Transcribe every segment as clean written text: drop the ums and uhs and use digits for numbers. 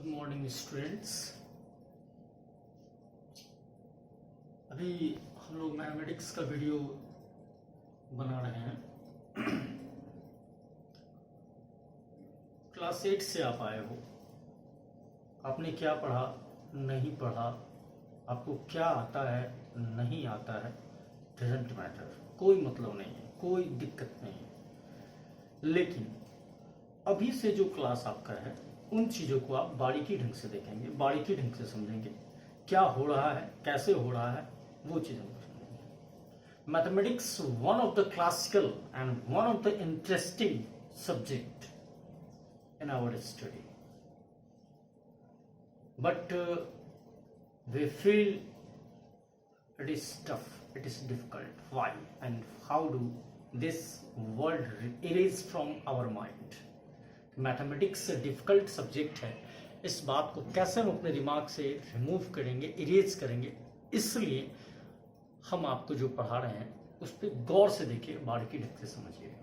Morning students. अभी हम लोग मैथमेटिक्स का वीडियो बना रहे हैं। क्लास 8 से आप आए हो, आपने क्या पढ़ा नहीं पढ़ा, आपको क्या आता है नहीं आता है, डजंट मैटर, कोई मतलब नहीं है, कोई दिक्कत नहीं है। लेकिन अभी से जो क्लास आपका है उन चीज़ों को आप बारीकी ढंग से देखेंगे, बारीकी ढंग से समझेंगे, क्या हो रहा है, कैसे हो रहा है, वो चीज़ों को समझेंगे। Mathematics one of the classical and one of the interesting subject in our study, but we feel it is tough, it is difficult. Why and how do this word erase from our mind? Mathematics से difficult subject है, इस बात को कैसे हम अपने दिमाग से रिमूव करेंगे, इरेज करेंगे। इसलिए हम आपको जो पढ़ा रहे हैं उस पर गौर से देखिए, बारीकी ढंग से समझिएगा।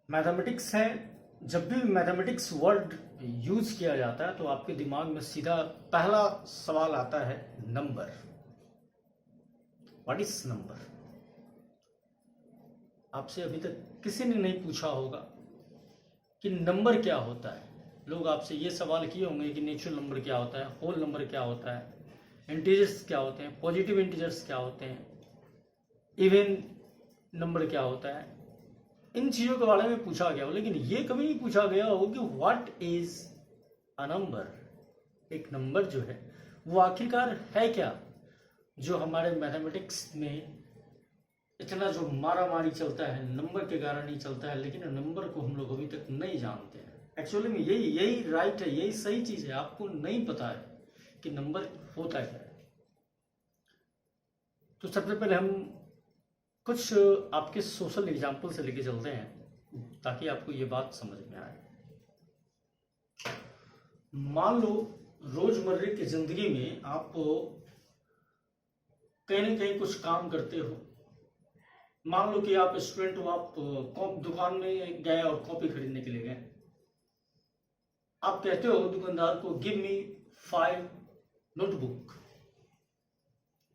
मैथमेटिक्स है, जब भी मैथमेटिक्स वर्ड यूज किया जाता है तो आपके दिमाग में सीधा पहला सवाल आता है नंबर। What is number? आपसे अभी तक किसी ने नहीं पूछा होगा कि नंबर क्या होता है। लोग आपसे ये सवाल किए होंगे कि नेचुरल नंबर क्या होता है, होल नंबर क्या होता है, इंटीजर्स क्या होते हैं, पॉजिटिव इंटीजर्स क्या होते हैं, इवन नंबर क्या होता है। इन चीज़ों के बारे में पूछा गया हो, लेकिन ये कभी नहीं पूछा गया हो कि व्हाट इज अ नंबर। एक नंबर जो है वो आखिरकार है क्या, जो हमारे मैथमेटिक्स में इतना जो मारा मारी चलता है नंबर के कारण ही चलता है, लेकिन नंबर को हम लोग अभी तक नहीं जानते हैं। एक्चुअली में यही राइट है, यही सही चीज़ है। आपको नहीं पता है कि नंबर होता क्या है। तो सबसे पहले हम कुछ आपके सोशल एग्जाम्पल से लेके चलते हैं ताकि आपको ये बात समझ में आए। मान लो रोजमर्रा की जिंदगी में आप कहीं ना कहीं कुछ काम करते हो। मान लो कि आप स्टूडेंट हो, आप दुकान में गए और कॉपी खरीदने के लिए गए। आप कहते हो दुकानदार को गिव मी 5 नोटबुक,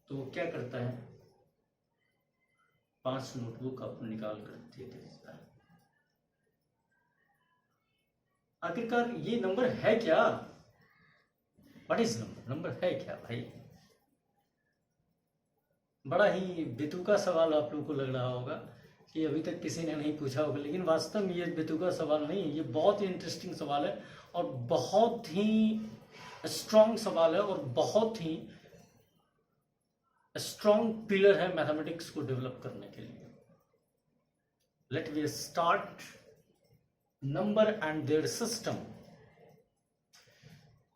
तो वो क्या करता है, 5 नोटबुक आपको निकाल कर दे देता है। आखिरकार ये नंबर है क्या? What is number? नंबर है क्या भाई? बड़ा ही बेतुका सवाल आप लोगों को लग रहा होगा कि अभी तक किसी ने नहीं पूछा होगा, लेकिन वास्तव में ये बेतुका सवाल नहीं है। ये बहुत ही इंटरेस्टिंग सवाल है और बहुत ही स्ट्रांग सवाल है और बहुत ही स्ट्रांग पिलर है मैथमेटिक्स को डेवलप करने के लिए। Let we start number and their system.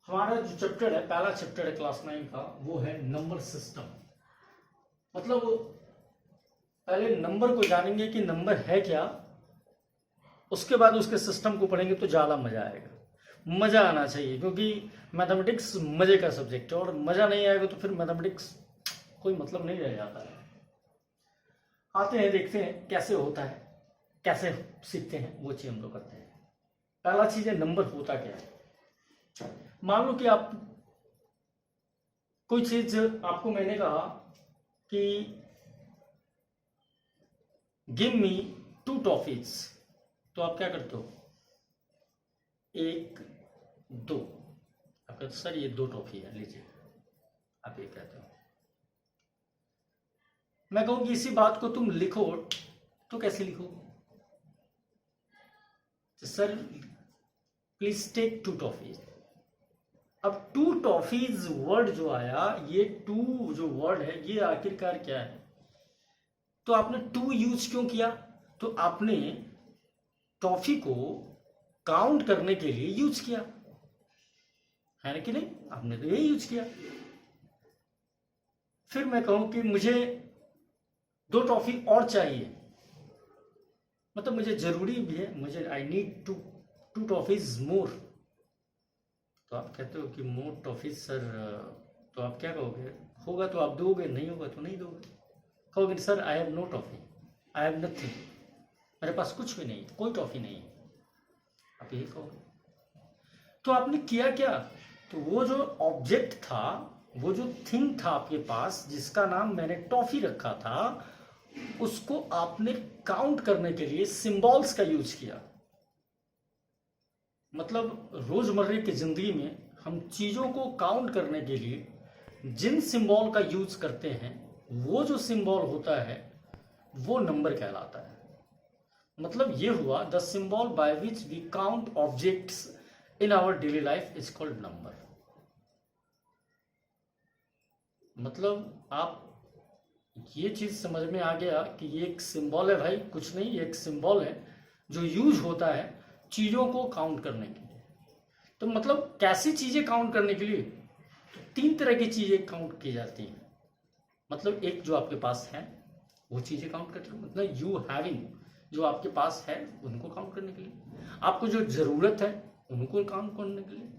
हमारा जो चैप्टर है, पहला चैप्टर है क्लास 9 का, वो है नंबर सिस्टम। मतलब पहले नंबर को जानेंगे कि नंबर है क्या, उसके बाद उसके सिस्टम को पढ़ेंगे तो ज्यादा मजा आएगा। मजा आना चाहिए, क्योंकि मैथमेटिक्स मजे का सब्जेक्ट है और मजा नहीं आएगा तो फिर मैथमेटिक्स कोई मतलब नहीं रह जाता है। आते हैं, देखते हैं कैसे होता है, कैसे सीखते हैं, वो चीज हम लोग करते हैं। पहला चीज है नंबर होता क्या है। मान लो कि आप कोई चीज, आपको मैंने कहा कि गिव मी 2 टॉफीज, तो आप क्या करते हो, 1 2। आप कहते सर ये 2 टॉफी है, लीजिए। आप ये कहते हो। मैं कहूं कि इसी बात को तुम लिखो, तो कैसे लिखो? तो सर प्लीज टेक 2 टॉफीज। अब 2 टॉफीज वर्ड जो आया, ये 2 जो वर्ड है ये आखिरकार क्या है? तो आपने 2 यूज क्यों किया? तो आपने टॉफी को काउंट करने के लिए यूज किया है ना कि नहीं? आपने तो यही यूज किया। फिर मैं कहूं कि मुझे 2 टॉफी और चाहिए, मतलब मुझे जरूरी भी है, मुझे आई नीड 2 टॉफीज मोर। तो आप कहते हो कि मोर टॉफीज सर, तो आप क्या कहोगे? होगा तो आप दोगे, नहीं होगा तो नहीं दोगे। कहोगे sir I have no toffee, I have nothing, मेरे पास कुछ भी नहीं, कोई टॉफी नहीं है, आप यही कहोगे। तो आपने किया क्या? तो वो जो ऑब्जेक्ट था, वो जो थिंग था आपके पास, जिसका नाम मैंने टॉफी रखा था, उसको आपने काउंट करने के लिए सिंबल्स का यूज किया। मतलब रोजमर्रे की जिंदगी में हम चीजों को काउंट करने के लिए जिन सिंबल का यूज करते हैं, वो जो सिंबल होता है वो नंबर कहलाता है। मतलब ये हुआ, the symbol by which we count objects in our daily life is called number. मतलब आप ये चीज समझ में आ गया कि ये एक सिंबल है भाई, कुछ नहीं, ये एक सिंबल है जो यूज होता है चीजों को काउंट करने के लिए। तो मतलब कैसी चीजें काउंट करने के लिए? तो 3 तरह की चीजें काउंट की जाती हैं। मतलब एक जो आपके पास है वो चीजें काउंट करते हैं, मतलब यू हैविंग, जो आपके पास है उनको काउंट करने के लिए। आपको जो जरूरत है उनको काउंट करने के लिए।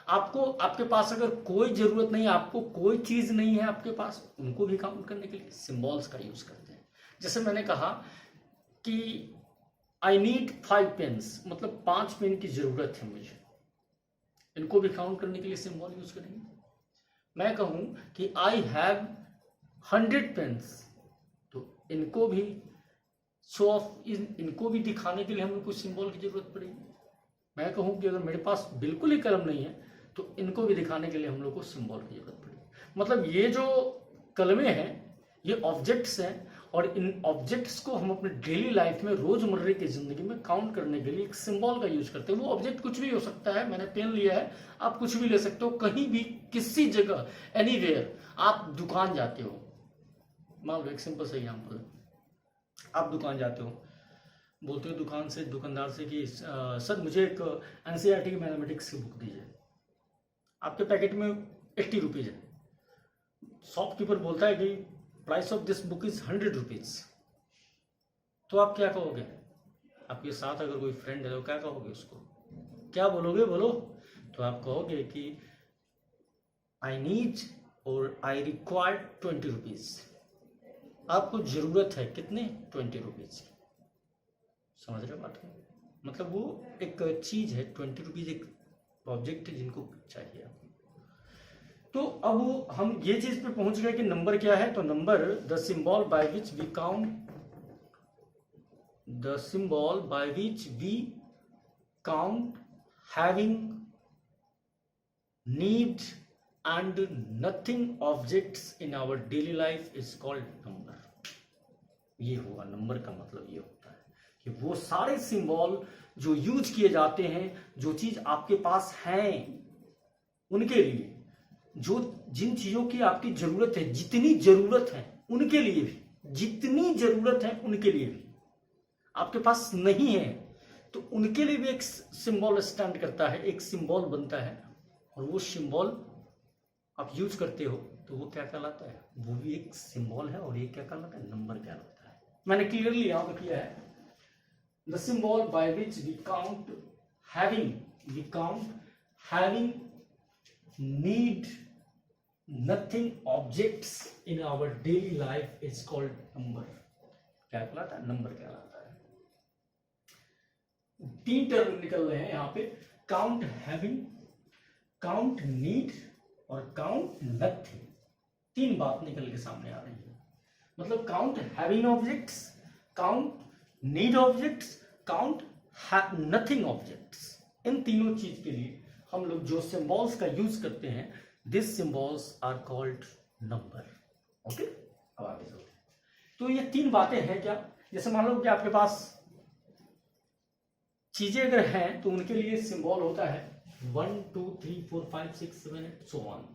आपको, आपके पास अगर कोई जरूरत नहीं, आपको कोई चीज नहीं है आपके पास, उनको भी काउंट करने के लिए सिंबल्स का यूज करते हैं। जैसे मैंने कहा कि आई नीड 5 पेन्स, मतलब 5 पेन की जरूरत है मुझे, इनको भी काउंट करने के लिए सिंबल यूज करेंगे। मैं कहूं कि आई हैव 100 पेन्स, तो इनको भी शो ऑफ, इनको भी दिखाने के लिए हमें कुछ सिंबल की जरूरत पड़ेगी। मैं कहूं कि अगर मेरे पास बिल्कुल ही कलम नहीं है, तो इनको भी दिखाने के लिए हम लोग को सिंबल की जरूरत पड़ेगी। मतलब ये जो कलमें हैं ये ऑब्जेक्ट्स हैं, और इन ऑब्जेक्ट्स को हम अपने डेली लाइफ में, रोजमर्रे की जिंदगी में काउंट करने के लिए एक सिंबल का यूज करते हैं। वो ऑब्जेक्ट कुछ भी हो सकता है, मैंने पेन लिया है, आप कुछ भी ले सकते हो, कहीं भी, किसी जगह, एनीवेयर। आप दुकान जाते हो, मान लो एक सिंपल सा एग्जाम्पल है, आप दुकान जाते हो, बोलते हो दुकान से, दुकानदार से कि सर मुझे एक एनसीईआरटी की मैथमेटिक्स की बुक दीजिए। आपके पैकेट में 80 रुपीज है। शॉपकीपर बोलता है कि price of this book is 100 rupees. तो आप क्या कहोगे? आपके साथ अगर कोई फ्रेंड है तो क्या कहोगे उसको? क्या बोलोगे? बोलो। तो आप कहोगे कि आई नीड और आई रिक्वायर 20 रुपीज। आपको जरूरत है कितने? 20 रुपीज। समझ रहे बात है? मतलब वो एक चीज है, 20 रुपीज एक ऑब्जेक्ट है जिनको चाहिए आपको। तो अब हम ये चीज पे पहुंच गए कि नंबर क्या है। तो number, the symbol by which we count, the symbol by which we count having, need and nothing objects in our daily life is called number. ये हुआ नंबर का मतलब। ये होता है कि वो सारे सिंबल जो यूज किए जाते हैं, जो चीज आपके पास हैं उनके लिए, जो जिन चीजों की आपकी जरूरत है, जितनी जरूरत है उनके लिए भी, जितनी जरूरत है उनके लिए भी, आपके पास नहीं है तो उनके लिए भी एक सिंबल स्टैंड करता है, एक सिंबल बनता है, और वो सिंबल आप यूज करते हो तो वो क्या कहलाता है? वो भी एक सिंबल है, और ये क्या कहलाता है? नंबर कहलाता है। मैंने क्लियरली यहां पर किया है, the symbol by which we count having, we count having, need nothing objects in our daily life is called number। क्या कहलाता है? नंबर कहलाता है। 3 टर्म निकल रहे हैं यहाँ पे, काउंट हैविंग, काउंट नीड और काउंट नथिंग। 3 बात निकल के सामने आ रही है। मतलब count having objects, count need objects, count nothing objects. इन तीनों चीज के लिए हम लोग जो सिंबल्स का यूज करते हैं, this symbols are called number. Okay, अब आगे चलते हैं। तो ये 3 बातें हैं क्या? जैसे मान लो कि आपके पास चीजें अगर हैं तो उनके लिए सिंबल होता है 1 2 3 4 5 6 7 8 सो ऑन।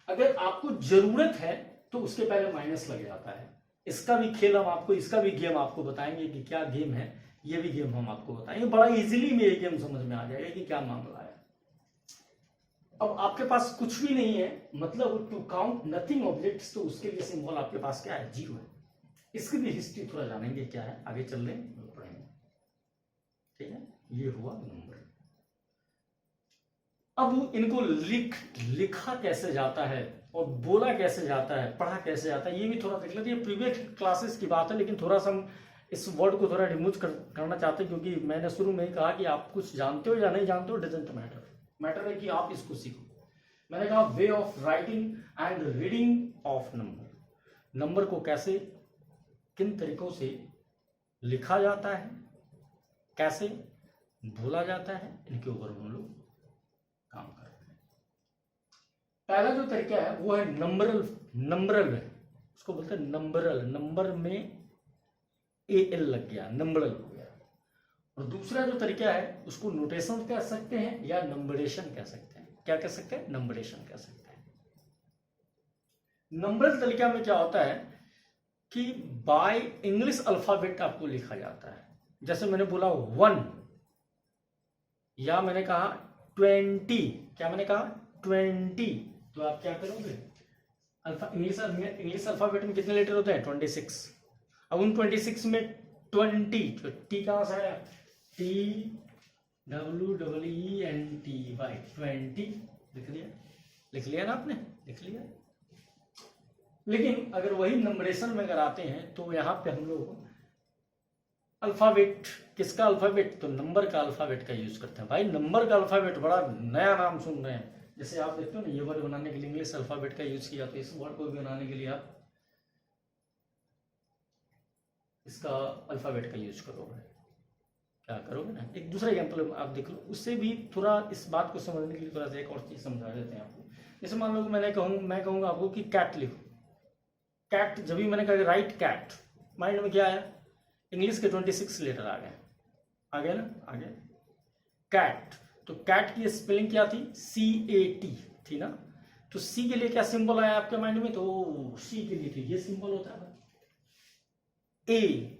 अगर आपको जरूरत है तो उसके पहले माइनस लग जाता है। इसका भी खेल हम आपको, इसका भी गेम आपको बताएंगे कि क्या गेम है, ये भी गेम हम आपको बताएंगे। बड़ा इजीली में ये गेम समझ में आ जाएगा कि क्या मामला है। अब आपके पास कुछ भी नहीं है, मतलब टू काउंट नथिंग ऑब्जेक्ट्स, तो उसके लिए सिंबल आपके पास क्या है? 0 है। इसकी भी हिस्ट्री थोड़ा जानेंगे क्या है, आगे चल रहे पढ़ेंगे। ठीक है, ये हुआ नंबर। अब इनको लिखा कैसे जाता है और बोला कैसे जाता है, पढ़ा कैसे जाता है, ये भी थोड़ा देख लेते हैं। प्रीवियस क्लासेस की बात है, लेकिन थोड़ा सा हम इस वर्ड को थोड़ा रिमूव करना चाहते हैं, क्योंकि मैंने शुरू में ही कहा कि आप कुछ जानते हो या नहीं जानते हो, डजेंट मैटर। मैटर है कि आप इसको सीखो। मैंने कहा way of writing and reading of number, number को कैसे किन तरीकों से लिखा जाता है, कैसे बोला जाता है, इनके ऊपर हम लोग काम करते हैं। पहला जो तरीका है वो है नंबरल, नंबरल है, उसको बोलते हैं नंबरल, नंबर में AL लग गया, नंबरल हो गया। और दूसरा जो तरीका है उसको नोटेशन कह सकते हैं या नंबरेशन कह सकते हैं। क्या कह सकते हैं? नंबरेशन कह सकते हैं। नंबरल तरीका में क्या होता है कि बाय इंग्लिश अल्फाबेट आपको लिखा जाता है। जैसे मैंने बोला 1 या मैंने कहा 20, क्या मैंने कहा 20, तो आप क्या करोगे? इंग्लिश अल्फाबेट में कितने लेटर होते हैं? 26। अब उन 26 में 20, तो टी कहां से आया? TWEENT बाई 20 लिख लिया ना आपने? लिख लिया। लेकिन अगर वही नंबरेशन में अगर आते हैं तो यहाँ पे हम लोग अल्फाबेट, किसका अल्फाबेट? तो नंबर का अल्फाबेट का यूज करते हैं। भाई नंबर का अल्फाबेट, बड़ा नया नाम सुन रहे हैं। जैसे आप देखते हो ना, ये वर्ड बनाने के लिए इंग्लिश अल्फाबेट का यूज किया, तो इस वर्ड को भी बनाने के लिए आप इसका अल्फाबेट का यूज करोगे। क्या करोगे ना, एक दूसरा एग्जाम्पल आप देख लो, उससे भी थोड़ा इस बात को समझने के लिए थोड़ा सा एक और चीज समझा देते हैं आपको। जैसे मान लो मैं कहूँगा आपको कि कैट लिखो। कैट, जब भी मैंने कहा राइट कैट, माइंड में क्या आया? इंग्लिश के 26 लेटर आ गए ना, आ गए। कैट, तो कैट की स्पेलिंग क्या थी? CAT थी ना। तो सी के लिए क्या सिंबल आया आपके माइंड में? तो सी के लिए तो ये सिंबल होता है। ए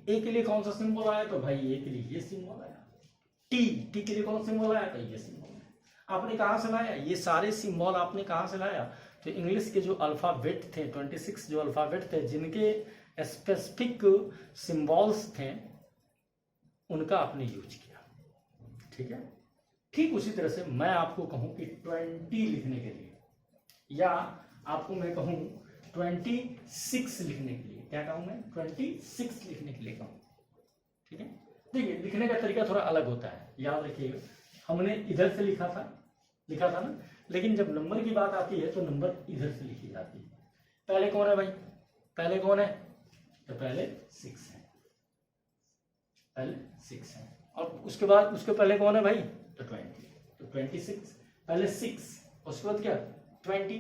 के लिए कौन सा सिंबल आया? तो भाई ए के लिए ये सिंबल आया। टी के लिए कौन सा सिंबल आया? तो ये सिंबल आया। आपने कहां से लाया ये सारे सिंबल? आपने कहां से लाया? तो इंग्लिश के जो अल्फाबेट थे, 26 जो अल्फाबेट थे, जिनके स्पेसिफिक सिंबल्स थे, उनका आपने यूज किया। ठीक है। ठीक उसी तरह से मैं आपको कहूं कि 20 लिखने के लिए, या आपको मैं कहूं 26 लिखने के लिए, क्या कहूं मैं? 26 लिखने के लिए कहूं। ठीक है। देखिए, लिखने का तरीका थोड़ा अलग होता है, याद रखिएगा। हमने इधर से लिखा था ना, लेकिन जब नंबर की बात आती है तो नंबर इधर से लिखी जाती है। पहले कौन है भाई? पहले कौन है? तो पहले 6 है, पहले 6 है। और उसके बाद उसके पहले कौन है भाई? तो 20, तो 26, पहले 6, उसके बाद क्या? 20,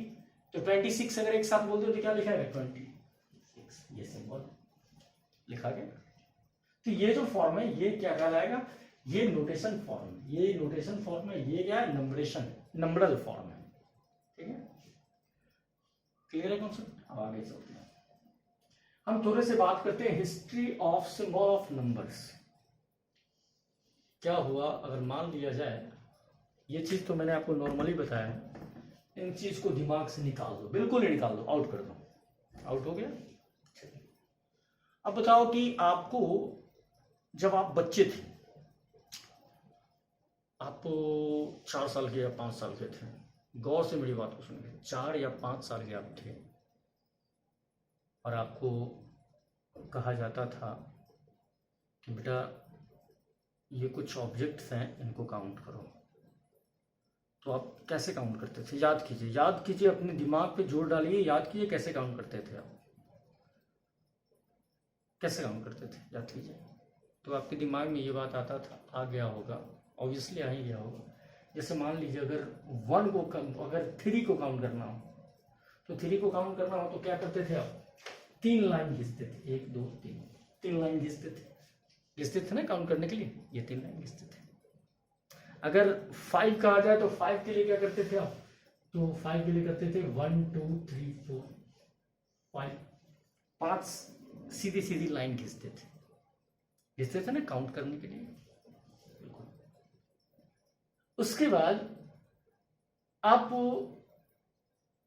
तो 26 अगर एक साथ बोल दो तो क्या लिखा है? 26, ये सिंबल लिखा गया। तो ये जो फॉर्म है ये क्या कहलाएगा? ये नोटेशन फॉर्म, ये नोटेशन फॉर्म है। ये क्या है? नंबरेशन, नंबरल फॉर्म है। ठीक है, क्लियर है कॉन्सेप्ट? अब आगे चलते हैं, हम थोड़े से बात करते हैं history of symbol of numbers. क्या हुआ अगर मान लिया जाए, ये चीज तो मैंने आपको नॉर्मली बताया है, इन चीज को दिमाग से निकाल दो, बिल्कुल ही निकाल दो, आउट कर दो। आउट हो गया? अब बताओ कि आपको जब आप बच्चे थे, आप 4 साल के या 5 साल के थे, गौर से मेरी बात को सुनिए, 4 या 5 साल के आप थे और आपको कहा जाता था कि बेटा ये कुछ ऑब्जेक्ट्स हैं, इनको काउंट करो। तो आप कैसे काउंट करते थे? याद कीजिए, अपने दिमाग पे जोर डालिए, याद कीजिए कैसे काउंट करते थे आप, कैसे काउंट करते थे, याद कीजिए। तो आपके दिमाग में ये बात आता था, आ गया होगा, ऑब्वियसली आ ही गया होगा। जैसे मान लीजिए अगर 1 को अगर 3 को काउंट करना हो, तो 3 को काउंट करना हो तो क्या करते थे आप? 3 लाइन घिसते थे, 1 2 3 लाइन घिसते थे ना काउंट करने के लिए, ये 3 लाइन घिसते थे। अगर 5 का आ जाए तो 5 के लिए क्या करते थे आप? तो 5 के लिए करते थे 1 2 3 4 5, 5 सीधी लाइन घिसते थे ना काउंट करने के लिए। उसके बाद आप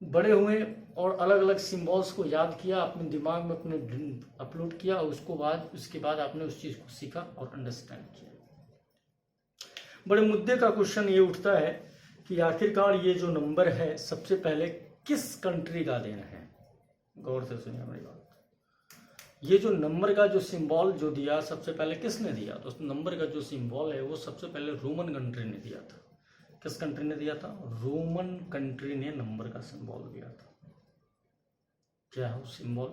बड़े हुए और अलग अलग सिंबल्स को याद किया, अपने दिमाग में अपने अपलोड किया, और उसके बाद आपने उस चीज को सीखा और अंडरस्टैंड किया। बड़े मुद्दे का क्वेश्चन ये उठता है कि आखिरकार ये जो नंबर है सबसे पहले किस कंट्री का देना है? गौर से सुनिए हमारी बात। ये जो नंबर का जो सिंबल जो दिया सबसे पहले किसने दिया? तो उस नंबर का जो सिंबल है वो सबसे पहले रोमन कंट्री ने दिया था। किस कंट्री ने दिया था? रोमन कंट्री ने नंबर का सिंबल दिया था। क्या है वो सिंबल,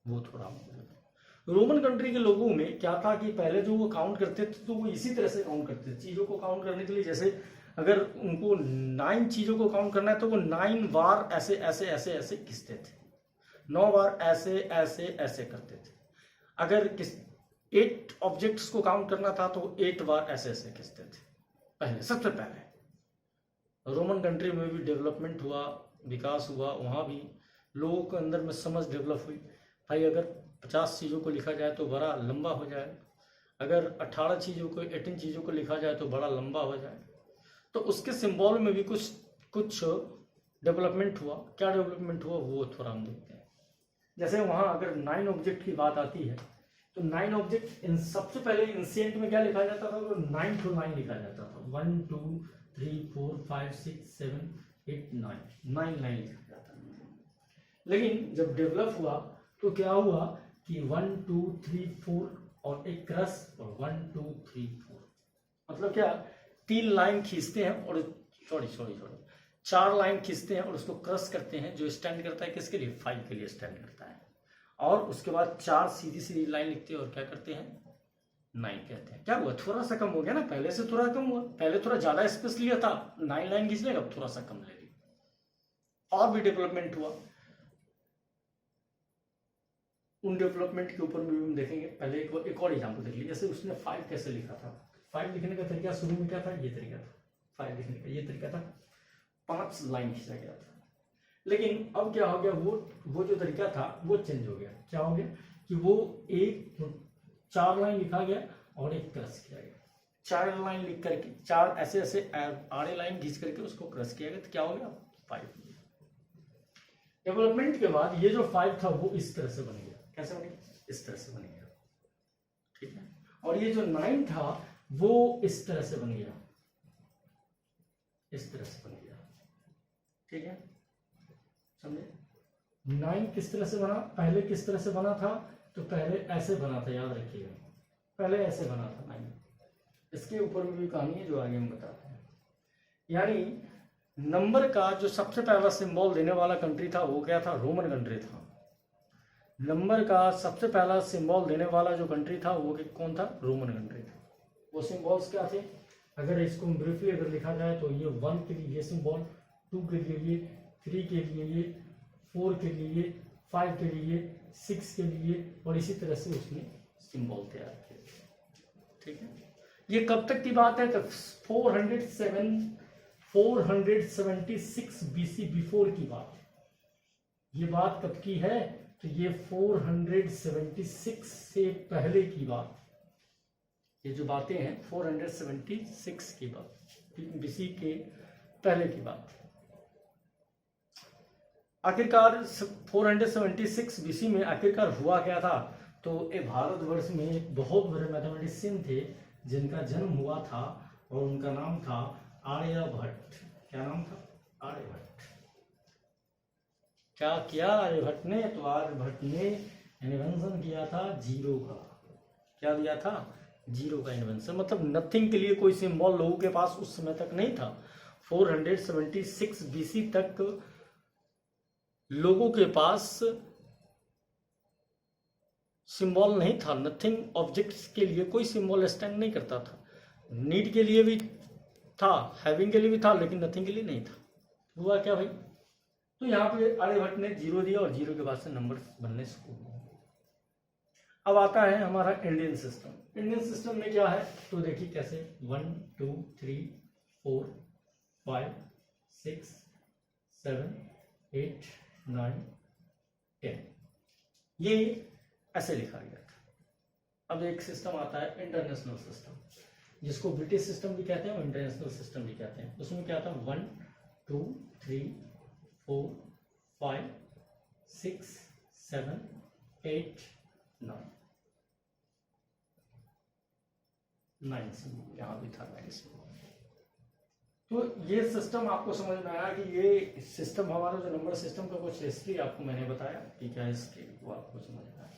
वो थोड़ा हम रोमन कंट्री के लोगों में क्या था कि पहले जो वो काउंट करते थे तो वो इसी तरह से काउंट करते थे चीज़ों को काउंट करने के लिए। जैसे अगर उनको 9 चीज़ों को काउंट करना है तो वो 9 बार ऐसे ऐसे ऐसे ऐसे खींचते थे, 9 बार ऐसे ऐसे ऐसे करते थे। अगर 8 ऑब्जेक्ट्स को काउंट करना था तो 8 बार ऐसे ऐसे खींचते थे। पहले सबसे पहले रोमन कंट्री में भी डेवलपमेंट हुआ, विकास हुआ, वहाँ भी लोगों के अंदर में समझ डेवलप हुई। भाई अगर 50 चीज़ों को लिखा जाए तो बड़ा लंबा हो जाए, अगर 18 चीज़ों को 18 चीज़ों को लिखा जाए तो बड़ा लंबा हो जाए। तो उसके सिंबल में भी कुछ डेवलपमेंट हुआ। क्या डेवलपमेंट हुआ वो थोड़ा हम देखते हैं। जैसे वहाँ अगर 9 ऑब्जेक्ट की बात आती है तो 9 ऑब्जेक्ट सबसे पहले इंसिएंट में क्या लिखा जाता था? तो 9 to 9 लिखा जाता था। 1 2 3 4 5 6 7 8 9 9 लिखा जाता था। लेकिन जब डेवलप हुआ तो क्या हुआ कि 1 2 3 4 और एक क्रस और 1 2 3 4, मतलब क्या 3 लाइन खींचते हैं और सॉरी 4 लाइन खींचते हैं और उसको क्रस करते हैं, जो स्टैंड करता है किसके लिए? 5 के लिए स्टैंड करता है। और उसके बाद 4 सीधी सीधी लाइन लिखते हैं और क्या करते हैं? 9 कहते हैं। क्या हुआ? थोड़ा सा कम हो गया ना, पहले से थोड़ा कम हुआ। पहले थोड़ा ज्यादा स्पेस लिया था 9 लाइन खींचने का, थोड़ा सा कम ले लिया। और भी डेवलपमेंट हुआ, उन डेवलपमेंट के ऊपर भी हम देखेंगे। पहले एक और एग्जाम्पल देख लीजिए। जैसे उसने 5 कैसे लिखा था? 5 लिखने का तरीका शुरू में क्या था? ये तरीका था 5 लिखने का, ये तरीका था, 5 लाइन खींचा गया था। लेकिन अब क्या हो गया, वो जो तरीका था वो चेंज हो गया। क्या हो गया कि वो 4 लाइन लिखा गया और एक क्रस किया गया। 4 लाइन लिख करके 4 ऐसे ऐसे आड़े लाइन खींच करके उसको क्रस किया गया, तो क्या हो गया? 5। डेवलपमेंट के बाद ये जो 5 था वो इस तरह से बन गया। कैसे बन गया? इस तरह से बन गया, ठीक है। और ये जो 9 था वो इस तरह से बन गया, इस तरह से बन गया, ठीक है, समझे? 9 किस तरह से बना? पहले किस तरह से बना था? तो पहले ऐसे बना था, याद रखिएगा, पहले ऐसे बना था 9। इसके ऊपर भी कहानी है जो आगे हम बताते हैं। यानी नंबर का जो सबसे पहला सिंबल देने वाला कंट्री था वो क्या था? रोमन कंट्री था। नंबर का सबसे पहला सिंबल देने वाला जो कंट्री था वो कौन था? रोमन कंट्री था। वो सिंबल्स क्या थे? अगर इसको ब्रीफली अगर लिखा जाए तो ये 1 के लिए ये सिंबल, 2 के लिए ये, 3 के लिए ये, 4 के लिए ये, 5 के लिए, 6 के लिए, और इसी तरह से उसने सिंबल तैयार किए, ठीक है। ये कब तक की बात है? तो 476 बीसी बिफोर की बात है। ये बात कब की है? तो ये 476 से पहले की बात। ये जो बातें हैं 476 की बात, बीसी के पहले की बात। आखिरकार 476 बीसी में आखिरकार हुआ क्या था? तो एक भारतवर्ष में बहुत बड़े मैथमेटिशियन थे जिनका जन्म हुआ था और उनका नाम था आर्यभट्ट। क्या नाम था? आर्यभट्ट। क्या किया आर्यभट्ट ने? तो आर्यभट्ट ने इन्वेंशन किया था जीरो का। क्या दिया था? जीरो का इन्वेंशन। मतलब नथिंग के लिए कोई सिंबल लोगों के पास उस समय तक नहीं था। 476 बीसी तक लोगों के पास सिंबल नहीं था। नथिंग ऑब्जेक्ट्स के लिए कोई सिंबल स्टैंड नहीं करता था। नीड के लिए भी था, हैविंग के लिए भी था, लेकिन नथिंग के लिए नहीं था। हुआ क्या भाई? तो यहाँ पे आर्यभट्ट ने जीरो दिया और जीरो के बाद से नंबर बनने शुरू हुए। अब आता है हमारा इंडियन सिस्टम। इंडियन सिस्टम में क्या है तो देखिए कैसे 1 2 3 4 5 6 7 8 9 10 ये ऐसे लिखा गया था। अब एक सिस्टम आता है इंटरनेशनल सिस्टम, जिसको ब्रिटिश सिस्टम भी कहते हैं और इंटरनेशनल सिस्टम भी कहते हैं। उसमें क्या था 1 2 3 4 5 6 7 8 9 9 यहाँ भी था 9। तो ये सिस्टम आपको समझ में आया कि ये सिस्टम हमारा जो नंबर सिस्टम का कुछ हिस्ट्री आपको मैंने बताया कि क्या हिस्ट्री वो आपको समझ में आया।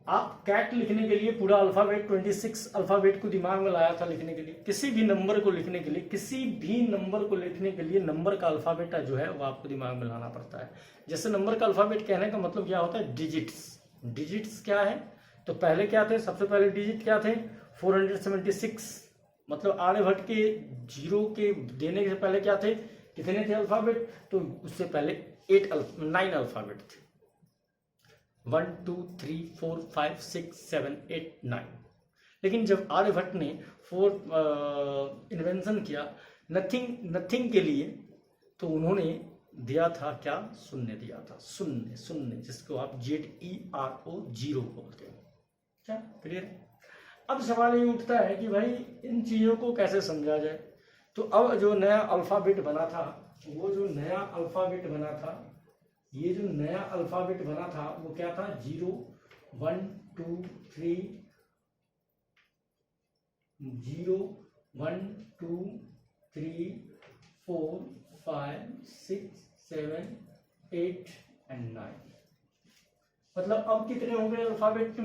आप कैट लिखने के लिए पूरा अल्फाबेट 26 अल्फाबेट को दिमाग में लाया था लिखने के लिए। किसी भी नंबर को लिखने के लिए, किसी भी नंबर को लिखने के लिए नंबर का अल्फाबेट जो है वो आपको दिमाग में लाना पड़ता है। जैसे नंबर का अल्फाबेट कहने का मतलब क्या होता है, डिजिट्स। डिजिट्स क्या है, तो पहले क्या थे, सबसे पहले डिजिट क्या थे, 476, मतलब आर्यभट्ट के जीरो के देने से पहले क्या थे, कितने थे अल्फाबेट, तो उससे पहले 9 अल्फाबेट थे, 1 2 3 4 5 6 7 8 9। लेकिन जब आर्यभट्ट ने इन्वेंशन किया नथिंग के लिए, तो उन्होंने दिया था क्या, शून्य दिया था, शून्य शून्य, जिसको आप ZERO जीरो बोलते हो। क्या क्लियर? अब सवाल ये उठता है कि भाई इन चीजों को कैसे समझा जाए। तो अब जो नया अल्फाबेट बना था, वो जो नया अल्फाबेट बना था, ये जो नया अल्फाबेट बना था वो क्या था, 0 1 2 3 0 1 2 3 4 5 6 7 8 एंड 9। मतलब अब कितने हो गए अल्फाबेट,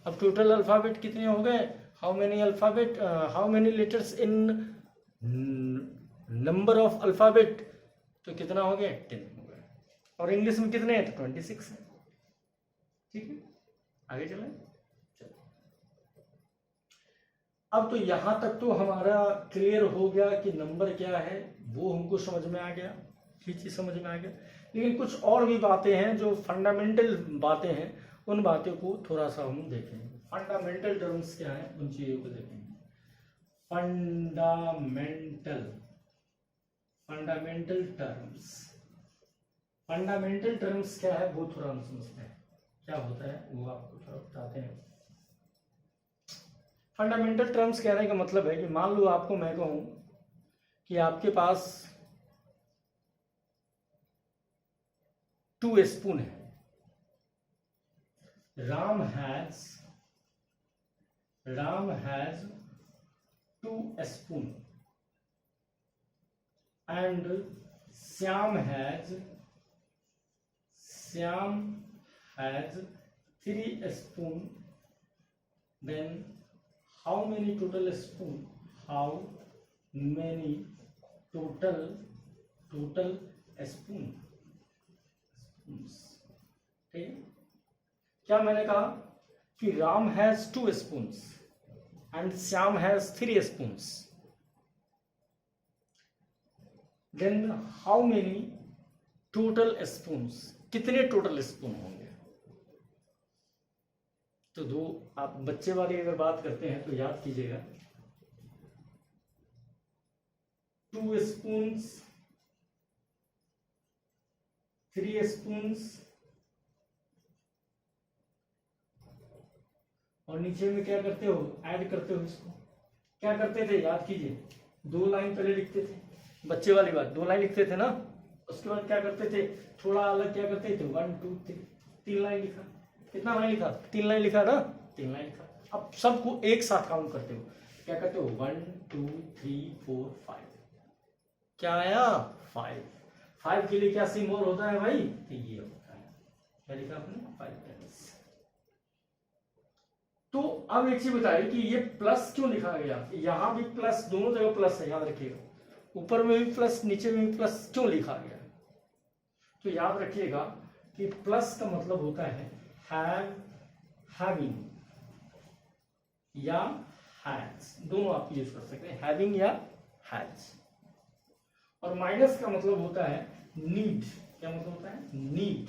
अब टोटल अल्फाबेट कितने हो गए, how many alphabet, how many letters in number of alphabet, तो कितना हो गया, 10 हो गया। और इंग्लिश में कितने हैं, तो 26 है। ठीक है, आगे चलें। अब तो यहां तक तो हमारा क्लियर हो गया कि नंबर क्या है, वो हमको समझ में आ गया, ये चीज समझ में आ गया। लेकिन कुछ और भी बातें हैं जो फंडामेंटल बातें हैं, उन बातों को थोड़ा सा हम देखेंगे। फंडामेंटल टर्म्स क्या है, उन चीजों को देखेंगे। फंडामेंटल टर्म्स, फंडामेंटल टर्म्स क्या है वो थोड़ा हम समझते हैं, क्या होता है वो आपको थोड़ा बताते हैं। फंडामेंटल टर्म्स कहने का मतलब है कि मान लो आपको मैं कहूं कि आपके पास 2 स्पून है, Ram has 2 spoon and Syam has 3 spoon, then how many total spoon, how many total spoons। ठीक है, क्या मैंने कहा कि Ram has 2 spoons and Shyam has 3 spoons, then how many total spoons, कितने टोटल स्पून होंगे। तो दो, आप बच्चे वाली अगर बात करते हैं तो याद कीजिएगा, 2 spoons 3 spoons, और नीचे में क्या करते हो, ऐड करते हो इसको। क्या करते थे, याद कीजिए, 2 लाइन पहले लिखते थे, बच्चे वाली बात, 2 लाइन लिखते थे ना, उसके बाद क्या करते थे, थोड़ा अलग क्या करते थे, 1 2 3 लाइन लिखा। कितना लाइन लिखा, 3 लाइन लिखा ना, 3 लाइन लिखा। अब सबको एक साथ काउंट करते हो, क्या करते हो, 1 2 3 4 5, क्या आया, 5 के लिए क्या सिंबल होता है भाई, तो ये होता है, क्या लिखा आपने, 5 टाइम्स। तो अब एक चीज बताइए कि ये प्लस क्यों लिखा गया, यहां भी प्लस, दोनों जगह प्लस है, याद रखिएगा, ऊपर में भी प्लस नीचे में भी प्लस क्यों लिखा गया। तो याद रखिएगा कि प्लस का मतलब होता है हैव, हैविंग या हैज, दोनों आप यूज कर सकते हैं, हैविंग या हैज। और माइनस का मतलब होता है नीड। क्या मतलब होता है, नीड,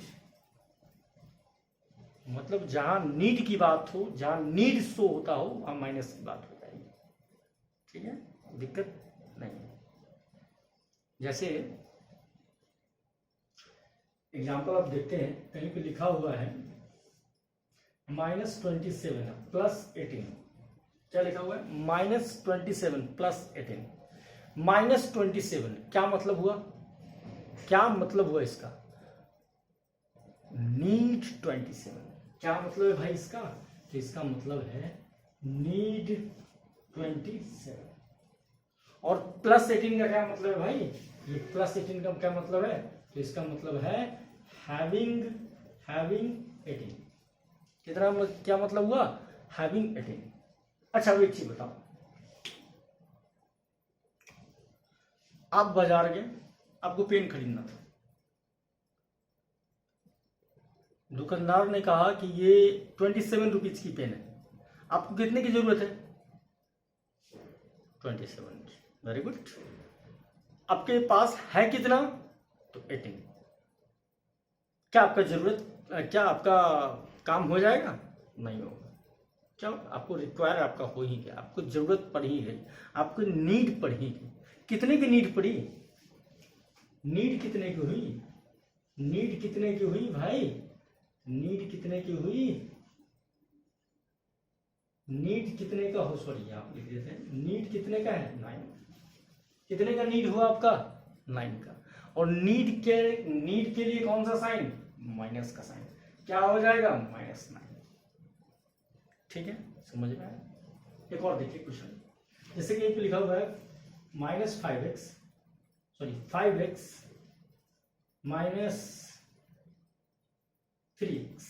मतलब जहां नीड की बात हो, जहां नीड शो होता हो, वहां माइनस की बात हो जाएगी। ठीक है, दिक्कत नहीं। जैसे एग्जाम्पल आप देखते हैं, कहीं पे लिखा हुआ है -27 +18, क्या लिखा हुआ है, -27 +18। -27 क्या मतलब हुआ, क्या मतलब हुआ इसका, नीड 27। क्या मतलब है भाई इसका, तो इसका मतलब है नीड 27। और +18 का क्या मतलब है भाई, ये +18 का क्या मतलब है, तो इसका मतलब है हैविंग 18। कितना क्या मतलब हुआ? Having attain. अच्छा अब एक चीज बताओ, आप बाजार गए, आपको पेन खरीदना था, दुकानदार ने कहा कि ये 27 रुपीज की पेन है, आपको कितने की जरूरत है? 27। Very good. आपके पास है कितना? तो 18। क्या आपका क्या आपका काम हो जाएगा? नहीं होगा। क्या आपको रिक्वायर आपका हो ही गया, आपको जरूरत पड़ ही गई, आपको नीड पड़ ही गई। कितने की नीड पड़ी? नीड कितने की हुई? नीड कितने की हुई भाई? नीड कितने की हुई? नीड कितने का हो? सॉरी आप लिख देते हैं, नीड कितने का है? 9। कितने का नीड हुआ आपका? 9 का। और नीड के लिए कौन सा साइन? माइनस का साइन। क्या हो जाएगा? -9। ठीक है, समझ में आया? एक और देखिए क्वेश्चन, जैसे कि लिखा हुआ है -5x -3x।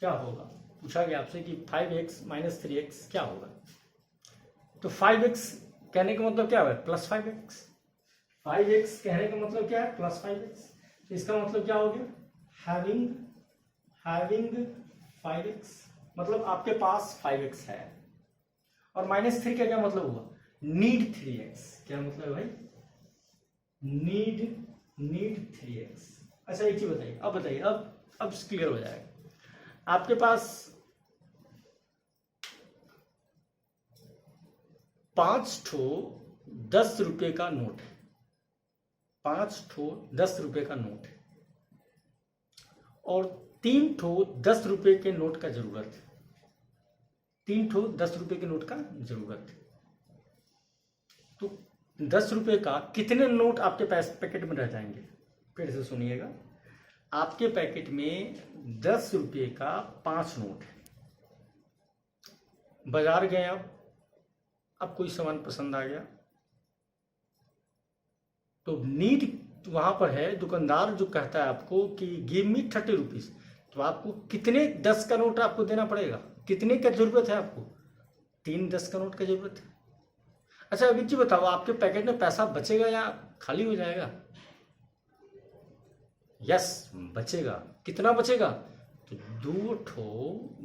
क्या होगा? पूछा गया आपसे कि 5x - 3x क्या होगा। तो 5x कहने का मतलब क्या है? +5x। 5x कहने का मतलब क्या है? +5x। तो इसका मतलब क्या हो गया? हैविंग 5x, मतलब आपके पास 5x है। और -3 का क्या मतलब हुआ? Need 3x। क्या मतलब है भाई? Need 3x। अच्छा एक चीज बताइए, अब बताइए, अब क्लियर हो जाएगा। आपके पास 5 ठो 10 रुपए का नोट है, 5 ठो 10 रुपए का नोट है, और 3 ठो 10 रुपए के नोट का जरूरत है। 3 ठो 10 रुपए के नोट का जरूरत है। तो 10 रुपए का कितने नोट आपके पैकेट में रह जाएंगे? फिर से सुनिएगा, आपके पैकेट में 10 रुपए का 5 नोट है। बाजार गए आप, अब कोई सामान पसंद आ गया, तो नीड वहां पर है, दुकानदार जो कहता है आपको कि गिव मी 30 रुपीज, तो आपको कितने 10 का नोट आपको देना पड़ेगा? कितने का जरूरत है आपको? 3 10 का नोट का जरूरत है। अच्छा अभी जी बताओ, आपके पैकेट में पैसा बचेगा या खाली हो जाएगा? यस, बचेगा। कितना बचेगा? तो 2 ठो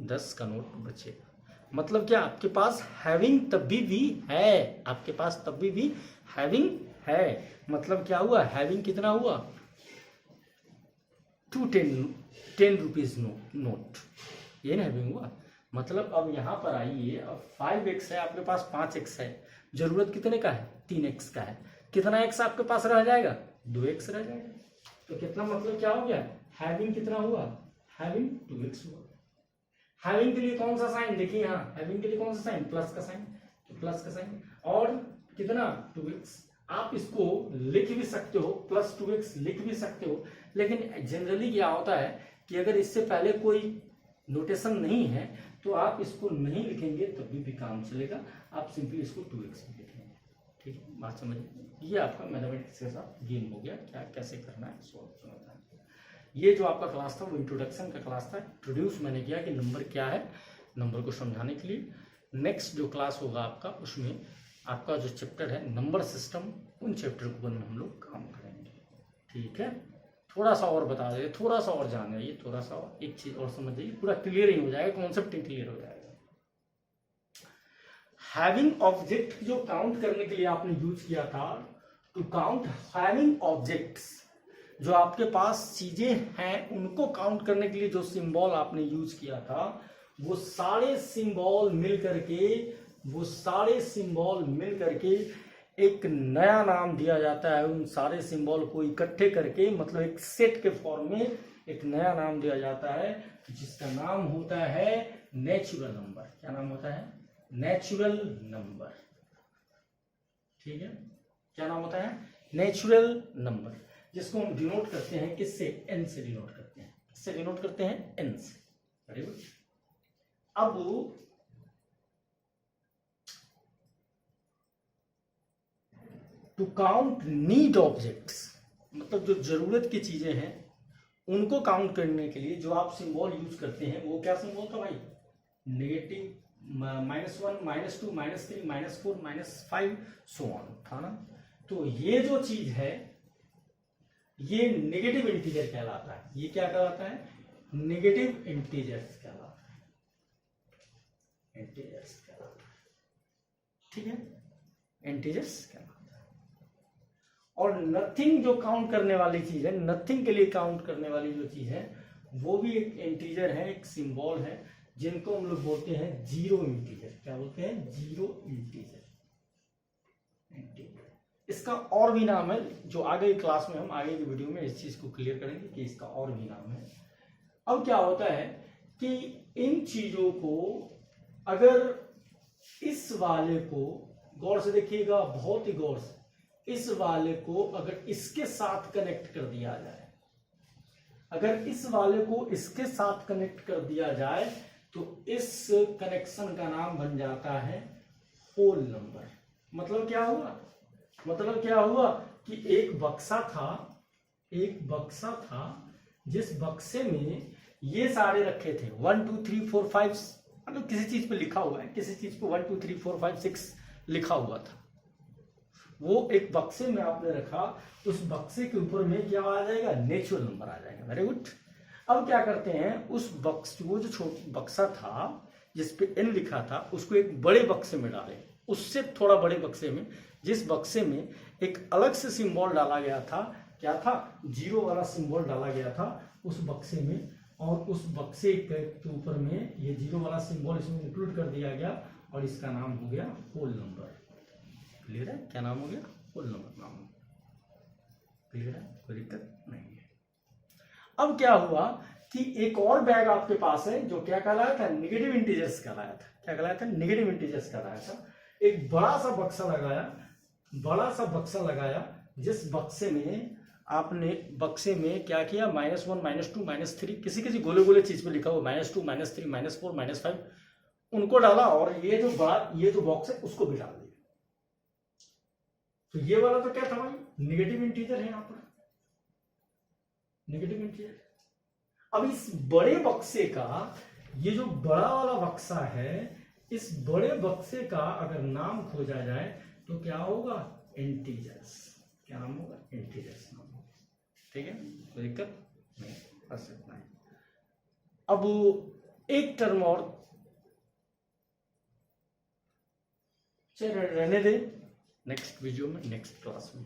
10 का नोट बचेगा। मतलब क्या? आपके पास हैविंग तभी भी है, आपके पास तभी भी हैविंग है। मतलब क्या हुआ? हैविंग कितना हुआ? 10 रुपीज नोट, ये ना हैविंग हुआ। मतलब अब यहां पर आइए, अब 5x है, आपके पास 5x है, जरूरत कितने का है? 3x का है। कितना x आपके पास रह जाएगा? 2x रह जाएगा। तो कितना मतलब क्या हो गया? हैविंग कितना हुआ? हैविंग 2x हुआ। हैविंग के लिए कौन सा साइन? देखिए यहाँ हैविंग के लिए कौन सा साइन? प्लस का साइन, तो प्लस का साइन। और कितना? 2x। आप इसको लिख भी सकते हो, +2x लिख भी सकते हो, लेकिन जनरली क्या होता है कि अगर इससे पहले कोई नोटेशन नहीं है तो आप इसको नहीं लिखेंगे तभी भी काम चलेगा, आप सिंपली इसको 2x भी लिखेंगे। ठीक है, बात समझिए। ये आपका मैथमेटिक्स के साथ गेम हो गया, क्या कैसे करना है सॉल्व समझना है। ये जो आपका क्लास था वो इंट्रोडक्शन का क्लास था, इंट्रोड्यूस मैंने किया कि नंबर क्या है, नंबर को समझाने के लिए। नेक्स्ट जो क्लास होगा आपका, उसमें आपका जो चैप्टर है नंबर सिस्टम, उन चैप्टर को में हम लोग काम करेंगे। ठीक है, थोड़ा सा और बता दें, थोड़ा सा और जान जाइए, थोड़ा सा और एक चीज और समझ जाइए, पूरा क्लियर ही हो जाएगा, कॉन्सेप्ट ही क्लियर हो जाएगा। हैविंग ऑब्जेक्ट जो काउंट करने के लिए आपने यूज किया था, टू काउंट हैविंग ऑब्जेक्ट्स, जो आपके पास चीजें हैं उनको काउंट करने के लिए जो सिंबल आपने यूज किया था, वो सारे सिंबल मिल करके एक नया नाम दिया जाता है। उन सारे सिंबल को इकट्ठे करके, मतलब एक सेट के फॉर्म में एक नया नाम दिया जाता है, जिसका नाम होता है नेचुरल नंबर। क्या नाम होता है? Natural number. ठीक है, क्या नाम होता है? नेचुरल नंबर, जिसको हम डिनोट करते हैं किससे? n से डिनोट करते हैं। किससे डिनोट करते हैं? n से। Very good. अब टू काउंट नीड ऑब्जेक्ट्स, मतलब जो जरूरत की चीजें हैं उनको काउंट करने के लिए जो आप सिंबल यूज करते हैं वो क्या सिंबल था भाई? नेगेटिव, -1, -2, -3, -4, -5 सो ऑन था ना। तो ये जो चीज है ये नेगेटिव इंटीजर कहलाता है। ये क्या कहलाता है? नेगेटिव इंटीजर्स कहलाता है, इंटीजर्स कहलाता है, ठीक है, इंटीजर्स कहलाता है। और नथिंग जो काउंट करने वाली चीज है, नथिंग के लिए काउंट करने वाली जो चीज है वो भी एक इंटीजर है, एक सिंबल है, जिनको हम लोग बोलते हैं जीरो इंटीजर। क्या बोलते हैं? Zero integer. इसका और भी नाम है, जो आगे की क्लास में हम आगे की वीडियो में इस चीज को क्लियर करेंगे कि इसका और भी नाम है। अब क्या होता है कि इन चीजों को अगर इस वाले को गौर से देखिएगा, बहुत ही गौर से, इस वाले को अगर इसके साथ कनेक्ट कर दिया जाए, अगर इस वाले को इसके साथ कनेक्ट कर दिया जाए तो इस कनेक्शन का नाम बन जाता है होल नंबर। मतलब क्या हुआ? मतलब क्या हुआ कि एक बक्सा था, जिस बक्से में ये सारे रखे थे 1 2 3 4 5, मतलब किसी चीज पे लिखा हुआ है, किसी चीज पे 1 2 3 4 5 6 लिखा हुआ था, वो एक बक्से में आपने रखा। उस बक्से के ऊपर में क्या आ जाएगा? नेचुरल नंबर आ जाएगा। Very good. अब क्या करते हैं, उस बक्स, वो जो छोटा बक्सा था जिसपे n लिखा था, उसको एक बड़े बक्से में डाले, उससे थोड़ा बड़े बक्से में, जिस बक्से में एक अलग से सिंबल डाला गया था। क्या था? जीरो वाला सिंबल डाला गया था उस बक्से में, और उस बक्से के ऊपर में ये जीरो वाला सिंबल इसमें इंक्लूड कर दिया गया, और इसका नाम हो गया होल नंबर। क्लियर है? क्या नाम हो गया? होल नंबर नाम। क्लियर है? कोई दिक्कत नहीं है। अब क्या हुआ कि एक और बैग आपके पास है जो क्या कहलाया था? नेगेटिव इंटीजर्स कहलाया था। क्या कहलाया था? नेगेटिव इंटीजर्स कहलाया था। एक बड़ा सा बक्सा लगाया, जिस बक्से में आपने बक्से में क्या किया? -1, -2, -3, किसी किसी गोले गोले चीज पे लिखा हुआ -2, -3, -4, -5 उनको डाला, और ये जो बॉक्स है उसको भी डाल दिया। तो ये वाला तो क्या था भाई? नेगेटिव इंटीजर है यहाँ पर, नेगेटिव इंटीजर। अब इस बड़े बक्से का, ये जो बड़ा वाला बक्सा है, इस बड़े बक्से का अगर नाम खोजा जाए तो क्या होगा? इंटीजर्स। क्या नाम होगा? इंटीजर्स नाम होगा। ठीक है, कोई दिक्कत नहीं, बस इतना ही। अब एक टर्म और रहने दे, नेक्स्ट वीडियो में, नेक्स्ट क्लास में।